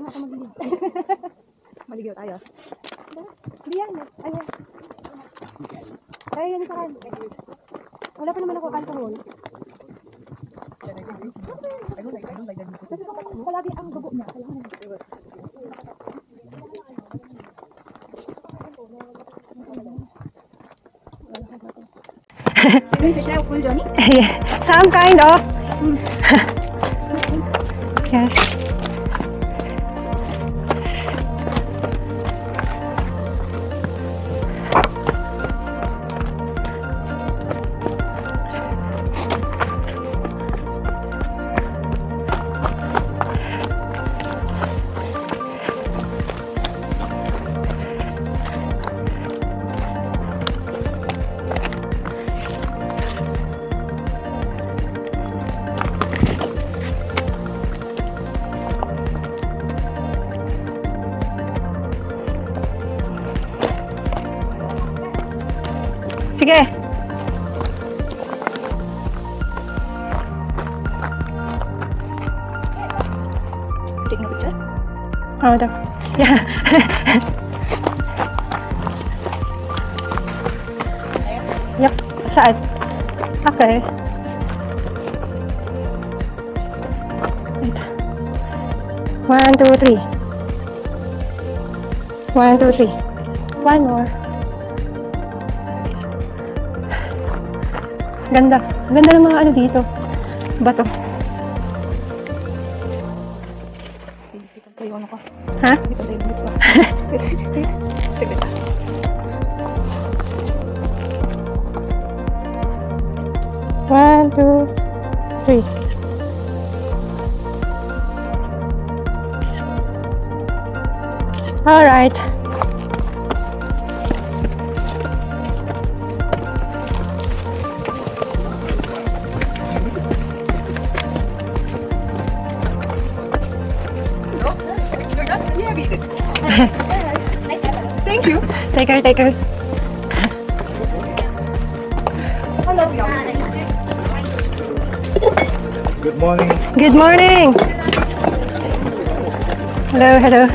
Ano ako magiging? Maligaw tayo. Hindi yan. Ayan. Kaya yan sa kan. Wala pa naman ako alcohol. Kasi palagi ang dugo niya. Swimming to share pool, Johnny? Yeah, some kind of. Yes. Sige. Taking a picture? Oh, ito. Yeah. Yep. Saan? Okay. Ito. 1, 2, 3. 1, 2, 3. One more. Ganda. Ganda ng mga ano dito. Bato. Kayo ano ko? Ha? Dito tayo dito. Sige. One, two, three. All right. Thank you. Take her, take her. Good morning. Good morning. Hello, hello.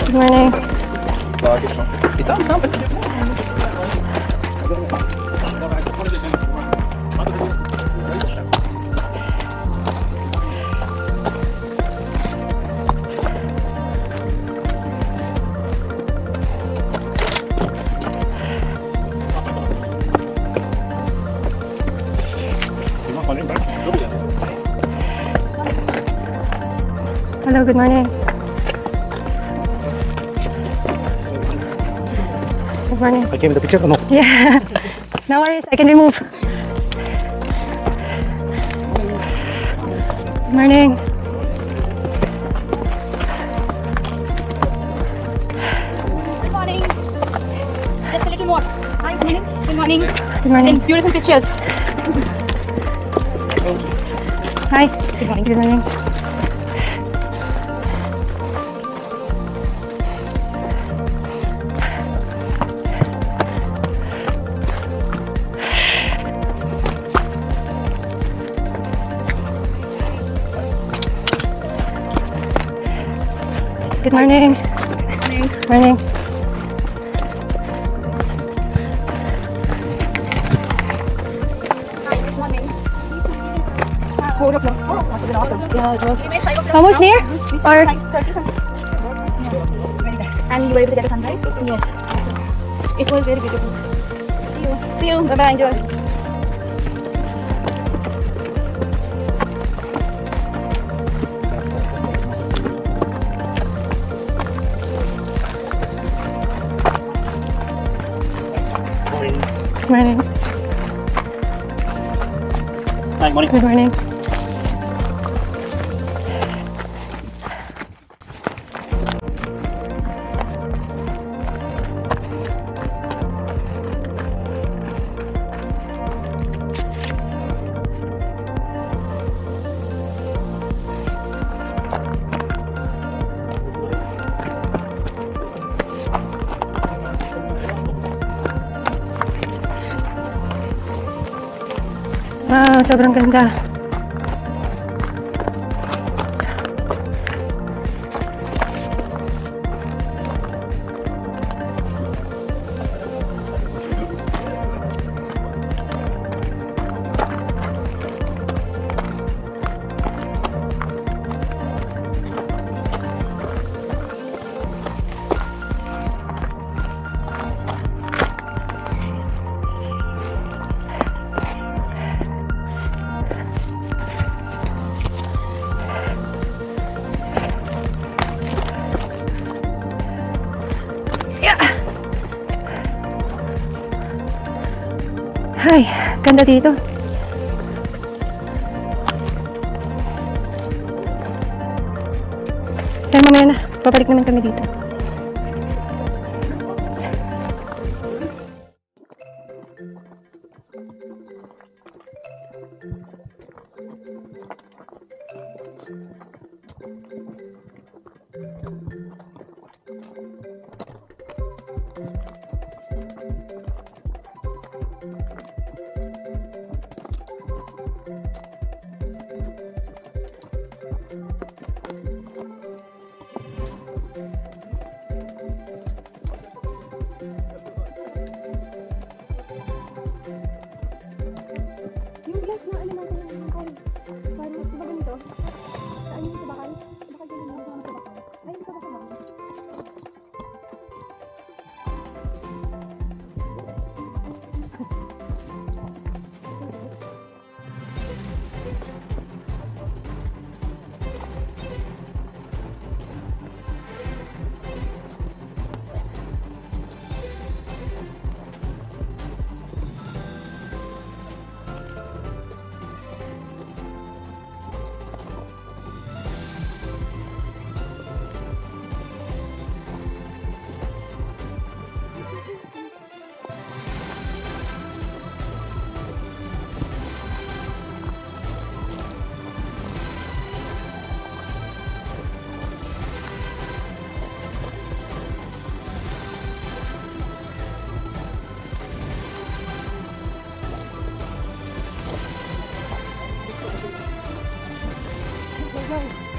Good morning. Hello, good morning. Good morning. I came with the picture or no? Yeah. No worries, I can remove. Good morning. Good morning. Just a little more. Hi, good morning. Good morning. Good morning. And beautiful pictures. Hi. Good morning. Good morning. Good morning. Good morning. Hold up lang. Oh, that's awesome. Yeah, it was. Almost near? Or And you were able to get a sunrise? Yes. It was very beautiful. See you. See you. Bye-bye. Enjoy. good morning. Hi, morning. Good morning. Wow, sobrang ganda. Ay, ganda dito. Pero mamaya na, babalik naman kami dito. Yung glass na ano natin yung bakal. Parang mas diba ganito? Saan yung sa bakal? Bakal ganyan lang sa bakal. Ay, dito ba sa bakal?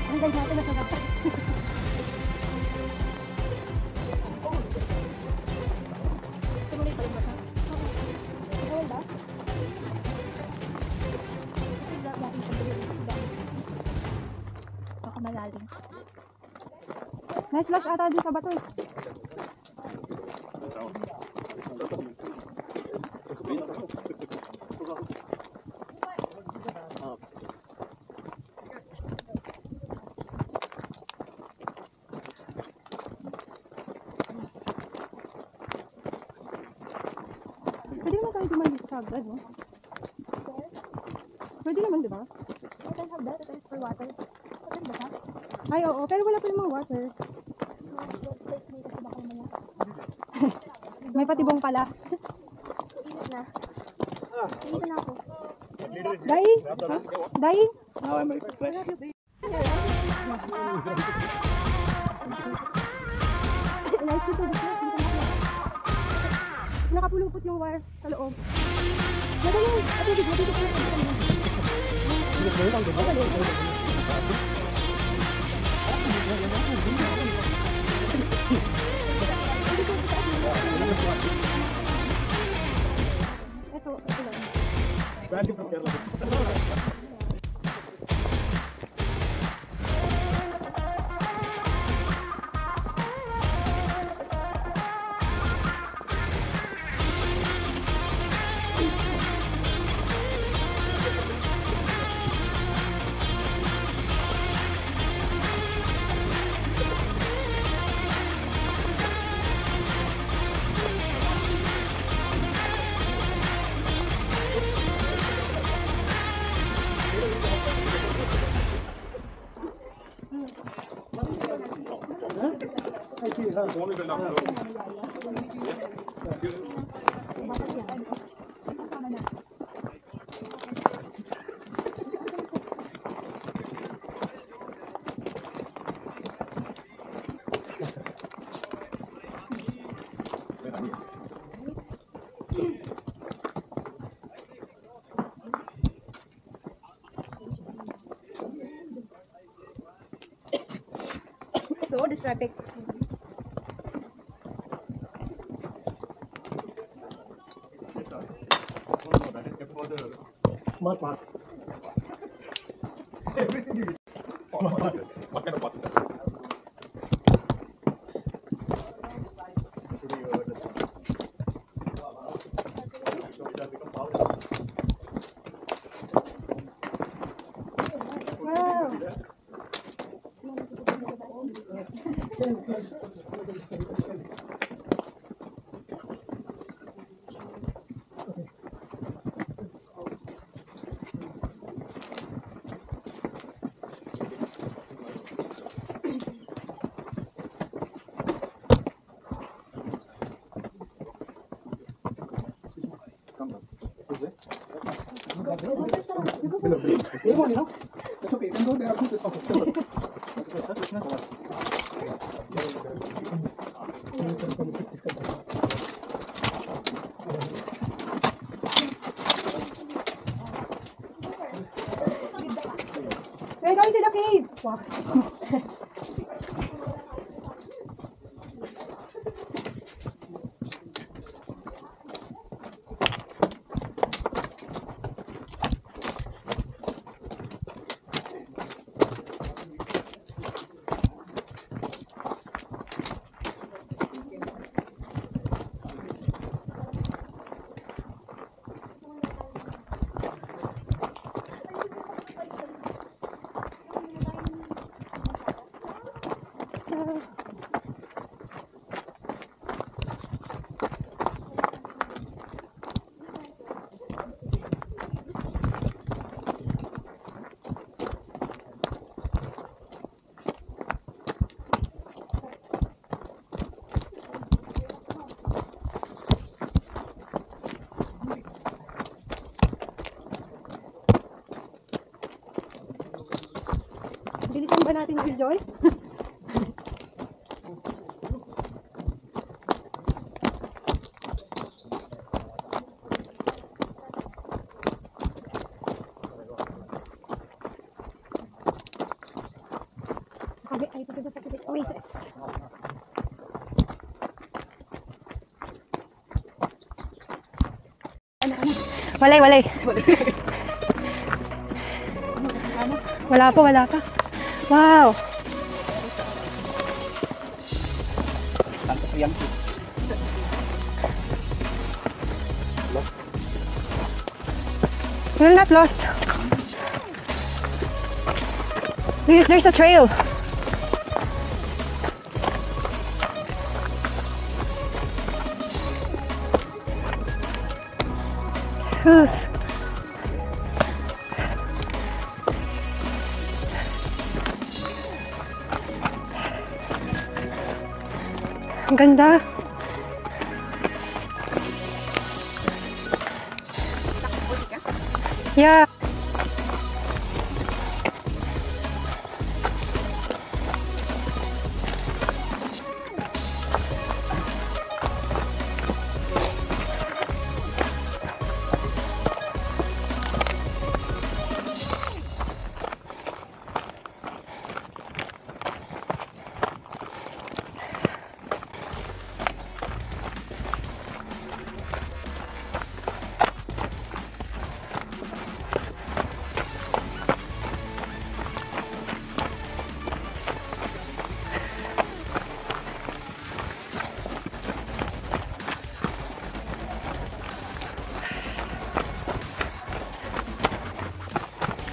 Ang guys natin nasa dapat. Tumuloy pa rin ba siya? Okay ba? Baka malalim. Nice flash ata din sa bato. Pwede naman tayo duman dito sa hagdan, no? Pwede naman, di ba? I can have that. It is for water. Pwede ba siya? Ay, oo. Pero wala pa namang water. May patibong pala. Init na. Init na ako. Dai? Dai? Now I'm fresh. Nice dito. Nakapulupot yung wire sa loob. Magaling. Matibig. Matibig ko ito lang. So distracted. Smart mask. Everything you what kind of mask? Wow. Lemon, you know? That's okay. You can go there. Put this on the table. That's not what. We're going to the cave. Wow. So, bilisan ba natin i-enjoy? Ay, papunta sa Kabit Oasis. Walay, walay. Wala pa, wala pa. Wow. Tanto Priyanki. We're not lost. There's a trail. Whew. Ang ganda. Yeah.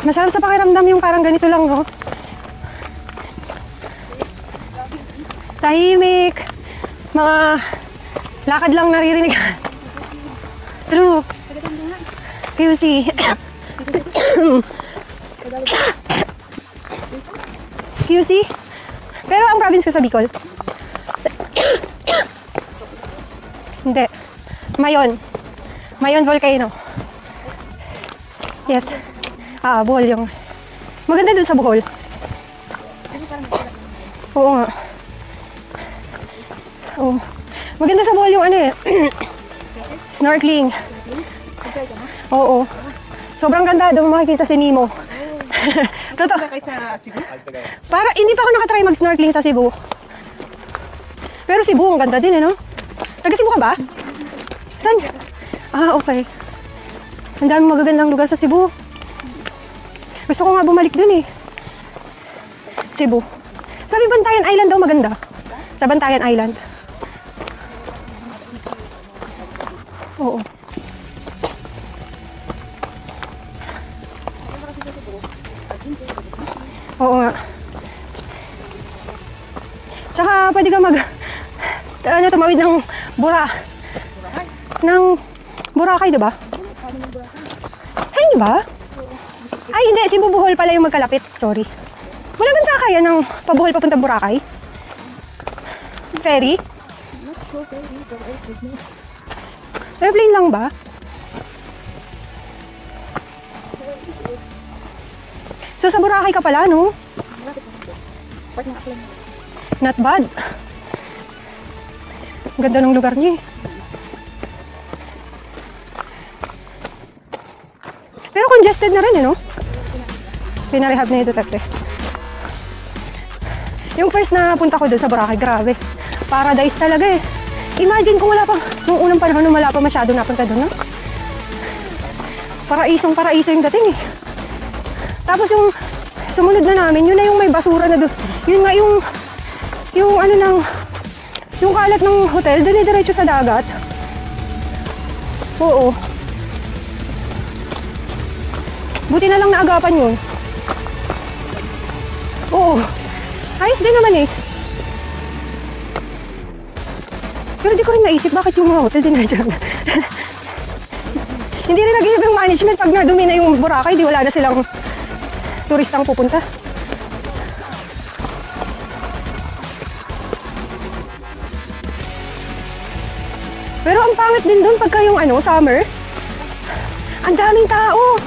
Masarap sa pakiramdam yung parang ganito lang, no? Tahimik. Mga lakad lang naririnig. True. QC. QC? Pero ang province ko sa Bicol. Hindi. Mayon. Mayon Volcano. Yes. Bohol yung... Maganda dun sa Bohol. Oo nga. Oo. Maganda sa Bohol yung ano eh. Snorkeling. Oo. Sobrang ganda. Doon makikita si Nemo. Totoo. Para, hindi pa ako nakatry mag-snorkeling sa Cebu. Pero Cebu, ang ganda din eh, no? Taga Cebu ka ba? Saan? Okay. Ang daming magagandang lugar sa Cebu. Gusto ko nga bumalik dun eh. Cebu. Sabi Bantayan Island daw maganda. Sa Bantayan Island. Oo. Oo nga. Tsaka pwede ka tumawid ng Boracay, diba? Ay, diba? Ay, hindi. Cebu Bohol pala yung magkalapit. Sorry. Wala bang sakaya ng pabuhol papunta Boracay? Ferry? Airplane lang ba? So sa Boracay ka pala, no? Part ng Aklan. Not bad. Ang ganda ng lugar niya eh. Pero congested na rin eh, no? Pinarehab na yung Duterte. Yung first na punta ko doon sa Boracay, grabe. Paradise talaga eh. Imagine kung wala pa, nung unang panahon nung wala pa masyado napunta doon, no? Paraisong-paraiso yung dating eh. Tapos yung sumunod na namin, yun na yung may basura na doon. Yun nga yung ano nang, yung kalat ng hotel, dire-diretso sa dagat. Oo. Buti na lang naagapan yun. Oo. Ayos din naman eh. Pero di ko rin naisip bakit yung mga hotel din nandiyan. Hindi rin nag-isip yung management pag nadumi na yung Boracay, di wala na silang turistang pupunta. Pero ang pangit din dun pagka yung ano, summer. Ang daming tao.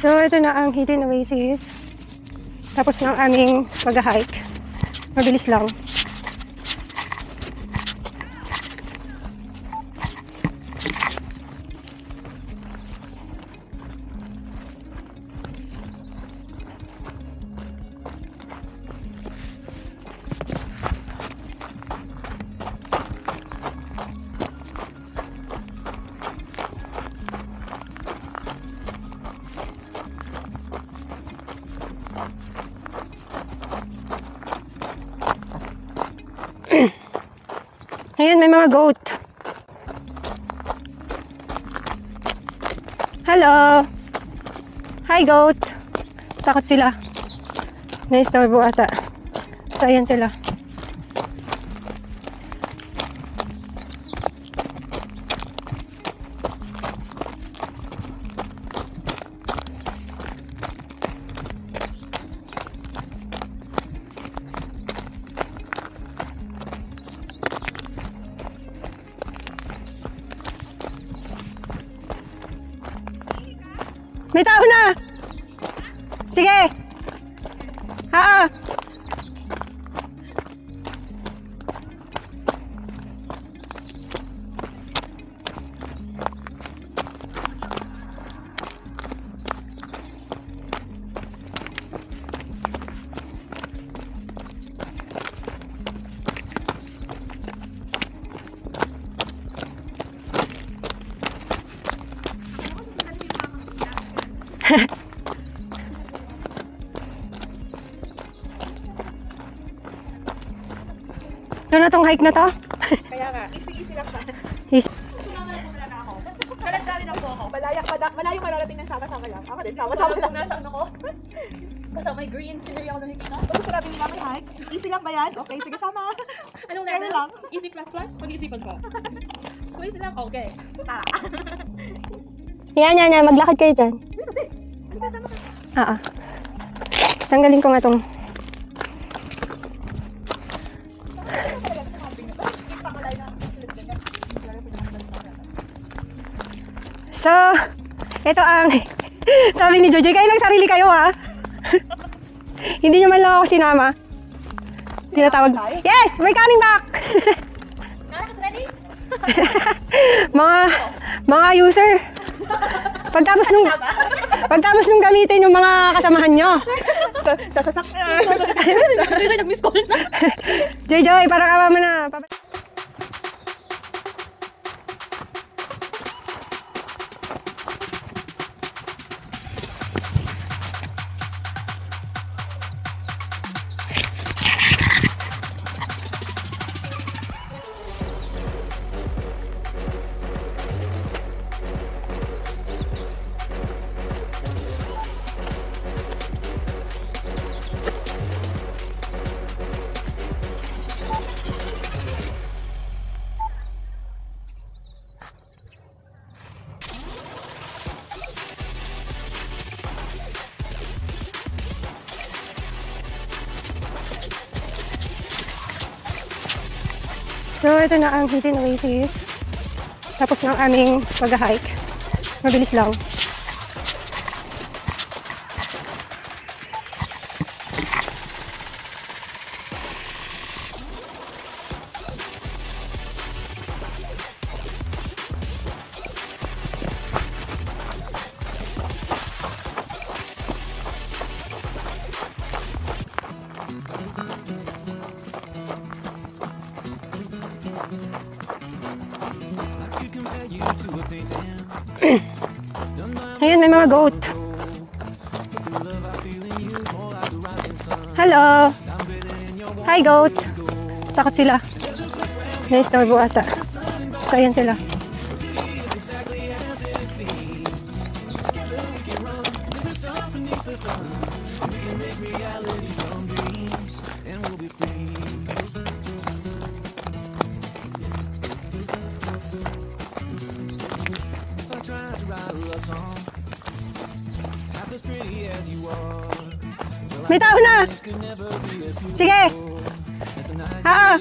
So, ito na ang Hidden Oasis. Tapos ng aming pag-hike. Mabilis lang. Ayan, may mga goat. Hello! Hi, goat! Takot sila. Na-istorbo ata. So, ayan sila. May tao na! Sige! Haa! Ito na tong hike na to? Kaya nga, easy lang pa. Easy. Sumama na muna ako. Kalagdali na po ako. Malayo mararating ng sama-sama lang. Ako din, sama-sama lang. Nasa ano ko? Basta may green scenery ako nakikita. Basta sarabi nila may hike. Easy lang ba yan? Okay, sige sama. Anong level lang? Easy plus plus? Pag-iisipan ko. Kung easy lang, okay. Tara. Yan. Maglakad kayo dyan. Tanggalin ko nga tong. So, ito ang sabi ni Jojoy, kayo lang sarili kayo ha. Hindi nyo man lang ako sinama. Tinatawag. Yes, we're coming back. Ready? mga user. Pagtapos nung gamitin yung mga kasamahan nyo. Sasasak. Joy, nag-miss call na. Joy, parang awa mo na. So, ito na ang Hidden Oasis. Tapos ng aming pag-hike. Mabilis lang. Ayan, may mga goat. Hello! Hi, goat! Takot sila. Na-istorbo ata. So, ayan sila. May tao na! Sige! Ah!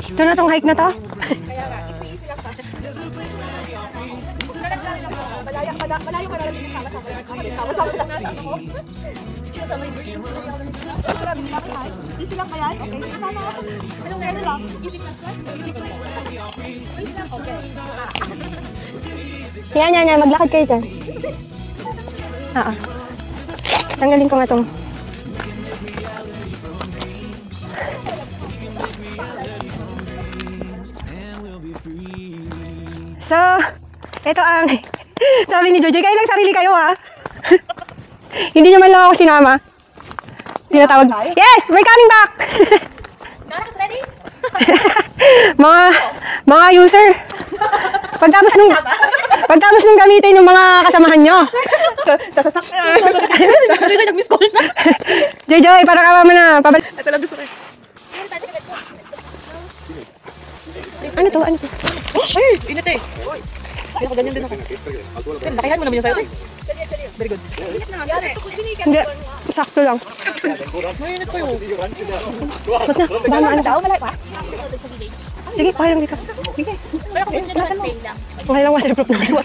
Ito na tong hike na to. Malayo malalating yung sama-sama. Kasama yung green. Marami nila kay hike. Easy lang ba yan? Okay, kasama ako. Anong meron lang? Easy lang ba? Okay. Yan. Maglakad kayo dyan. Tanggalin ko nga tong. So, ito ang sabi ni Jojo, kayo lang sarili kayo ha. Hindi nyo man lang ako sinama. Tinatawag. Yes, we're coming back. Ready? mga user. Pagtapos nung gamitin yung mga kasamahan nyo. Sasasak. Joy, nag-miss call na. Joy, parang awa mo na. Ito lang gusto ko. Ano to? Ay, init eh. Kaya ako ganyan din ako. Lakihan mo naman yung sayo. Very good. Hindi, sakto lang. May init ko yun. Baka maano tao, malay pa. Sige, okay lang dito. Sige. Kaya ako ganyan nasan mo. Okay lang, waterproof naman.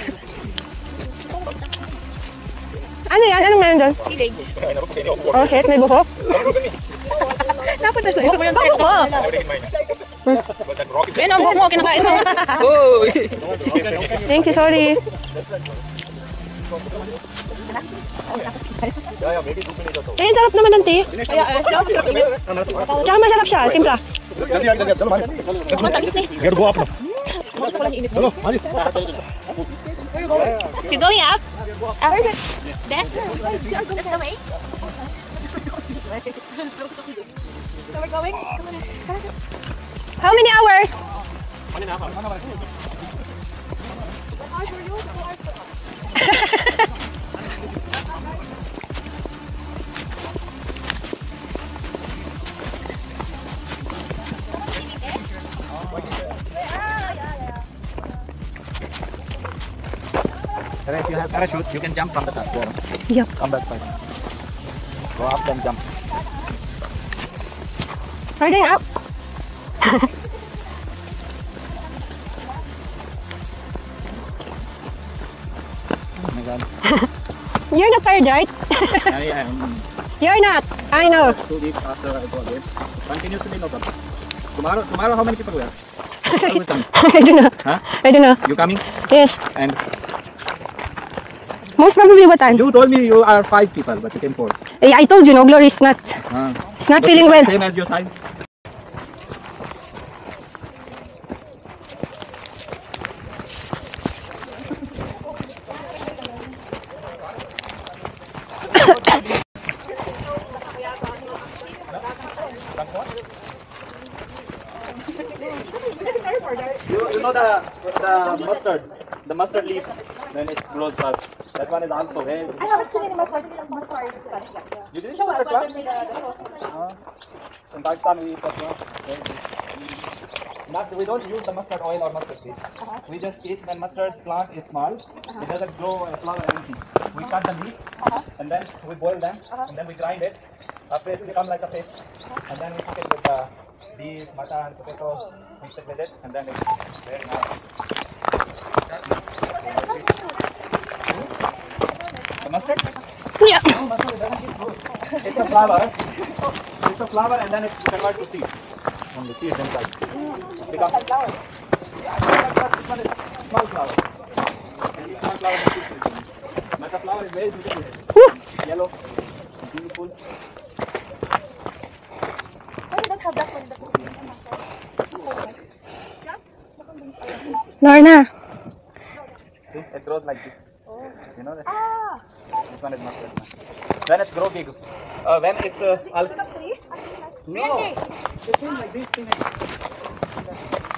Ano yan? Anong meron doon? Kilig. Oh shit, may buhok. Dapat na sa'yo. Ito mo yung tayo ko. Yan ang buhok mo, kinakain mo. Thank you, sorry. Sarap naman ng tea. Tsaka masarap siya, timpla. You going up? There? That's the way? So we're going? How many hours? 1.5 hours. And if you have parachute, you can jump from the top. Yep. Come that side. Go up then jump. Riding up. Oh my god. You're not tired, right? Yeah. You're not. I know. Too deep after I go again. Continuously, no problem. Tomorrow, how many people we have? Who will come? I don't know. Huh? I don't know. You coming? Yes. And Most probably what time? you told me you are 5 people, but you came 4. I told you, no, Glory is not. It's not feeling well. Same as your side. You know the mustard leaf when it grows fast. That one is also very. I haven't seen any mustard. You didn't show us one? In Pakistan we eat that one. We don't use the mustard oil or mustard seed. We just eat when mustard plant is small. It doesn't grow a flower or anything. We cut the leaf and then we boil them and then we grind it. After it becomes like a paste. And then we cook it with the beef, mutton, potato, mix it with it and then it's very nice. The mustard? Yeah. No, mustard doesn't get fruit. It's a flower. It's a flower and then it's converted to seed. On the seeds inside. Becomes flower. Yeah, this one is small flower. And this small flower is seed. But the flower is very beautiful. Yellow, beautiful. Why you don't have that one? Lorna. See, it grows like this. You know that? This one is mustard. When it's grow big. When it's no. It seems like this thing.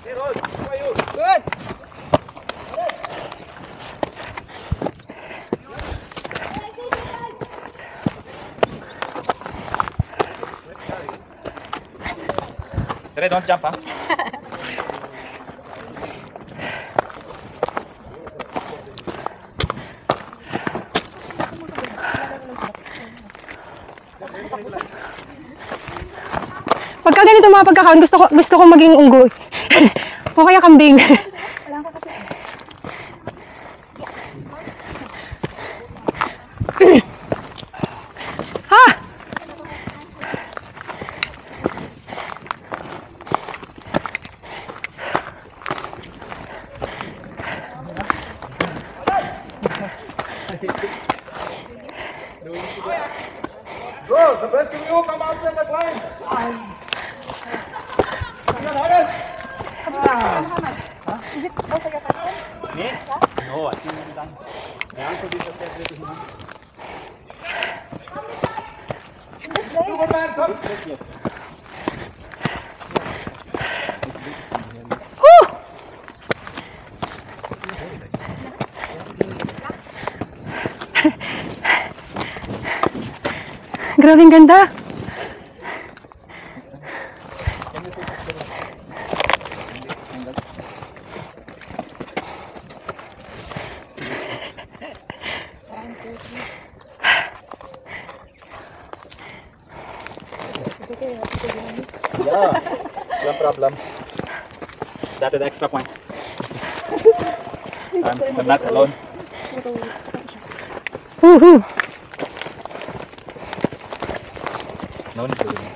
Hey Rose, how are you? Good. Tere, don't jump, huh? Pagka ganito mga pagkakaon, gusto ko maging unggoy. O kaya kambing. Ha! Bro, the best of you come out with the climb. Is it also your first one? Me? No, I think I'm done. I also did the test with him. In this place? Yes. Woo! Grabing ganda. Yeah, no problem. That is extra points. I'm not alone. Woohoo! No need to do that.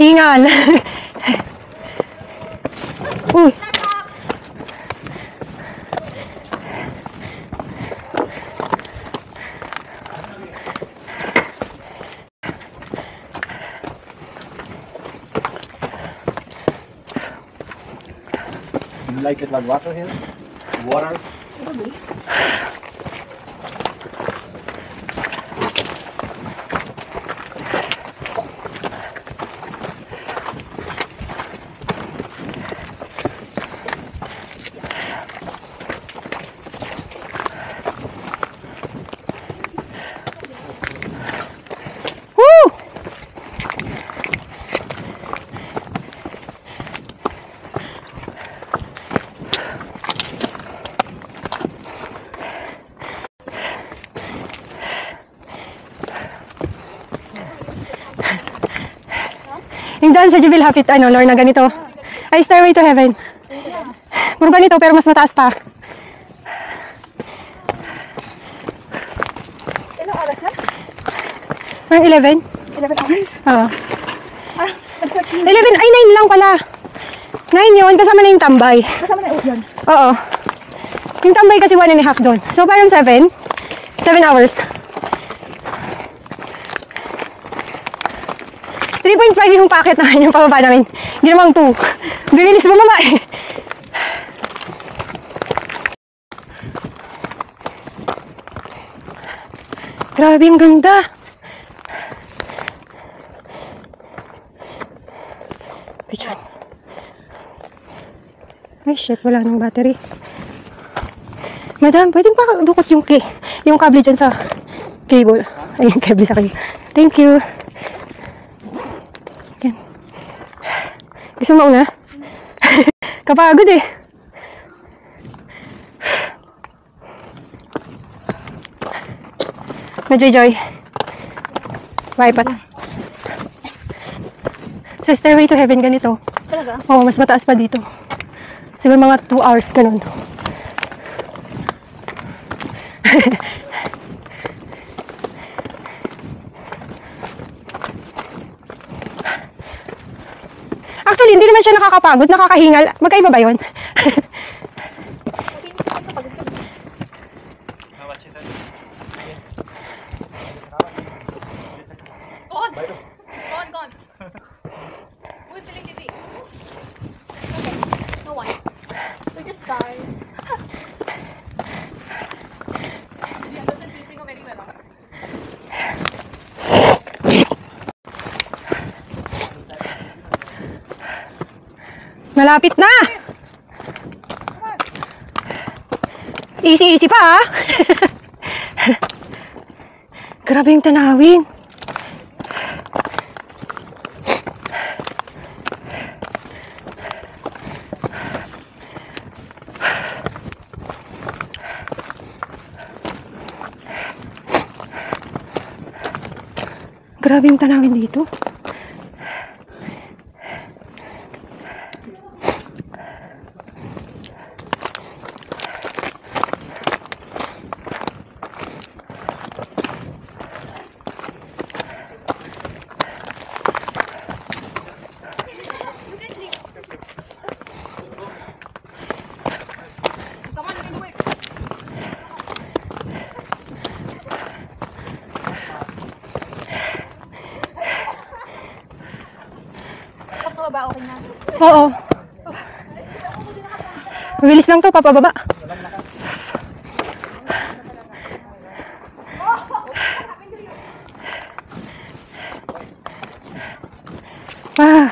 Hingal. Uy. Like it was water here? Water? Yung daan sa Jubil Hapit, Lorna, ganito. Ay, Stairway to Heaven. Puro ganito, pero mas mataas pa. Ilang oras yan? Parang 11? 11 hours? Oo. Ah, 11, ay 9 lang pala. 9 yun, kasama na yung tambay. kasama na yun. Oo. Yung tambay kasi 1.5 doon. So, parang 7. 7 hours. 3.5 yung packet namin, yung pababa namin. Hindi namang 2. Bibilis bumaba eh. Grabe, ang ganda. Pichon. Ay, shit, wala nang battery. Madam, pwedeng pa dukot yung cable dyan sa cable. Ay, yung cable sa cable. Thank you. Yan. Gusto mo una? Kapagod eh. Joy. Bye pa. Sa Stairway to Heaven ganito. Talaga? Oo, mas mataas pa dito. Siguro mga 2 hours ganun. Actually, hindi naman siya nakakapagod, nakakahingal. Magkaiba ba yun? Gone. Who's feeling dizzy? Okay, no one. We're just tired. Yeah, doesn't feel very well. Malapit na! Easy pa ah! Grabe yung tanawin. Grabe yung tanawin dito. Come on, you can do it. Ba, okay na? Oo. Mabilis lang to, papababa. Ah.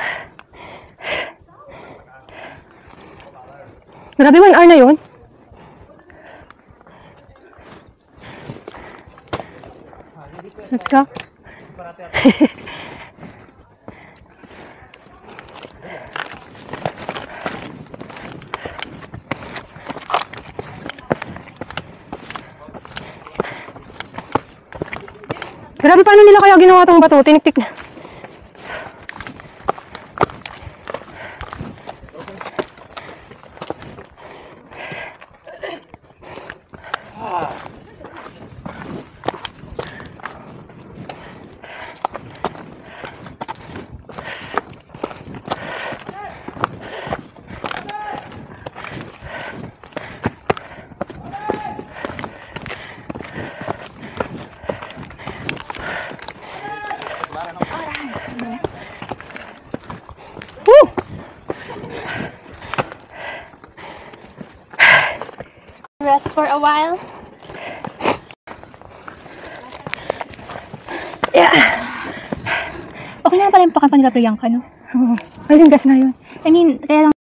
Grabe, 1 hour na yun. Let's go. Grabe, paano nila kaya ginawa tong bato? Tinik-tik na. Woo! Rest for a while. Yeah. Okay na pala yung pakampa nila Priyanka, no? Oh, ay, yung gas na yun. I mean, kaya lang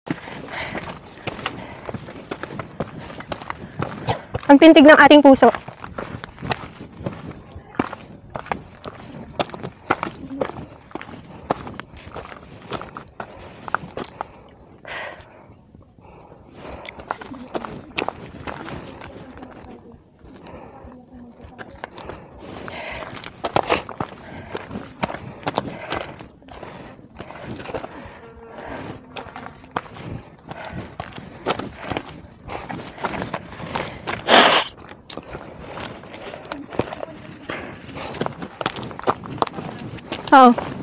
Ang pintig ng ating puso. Oo.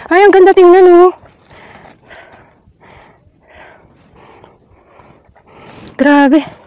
Ay, ang ganda tingnan, oh. Grabe.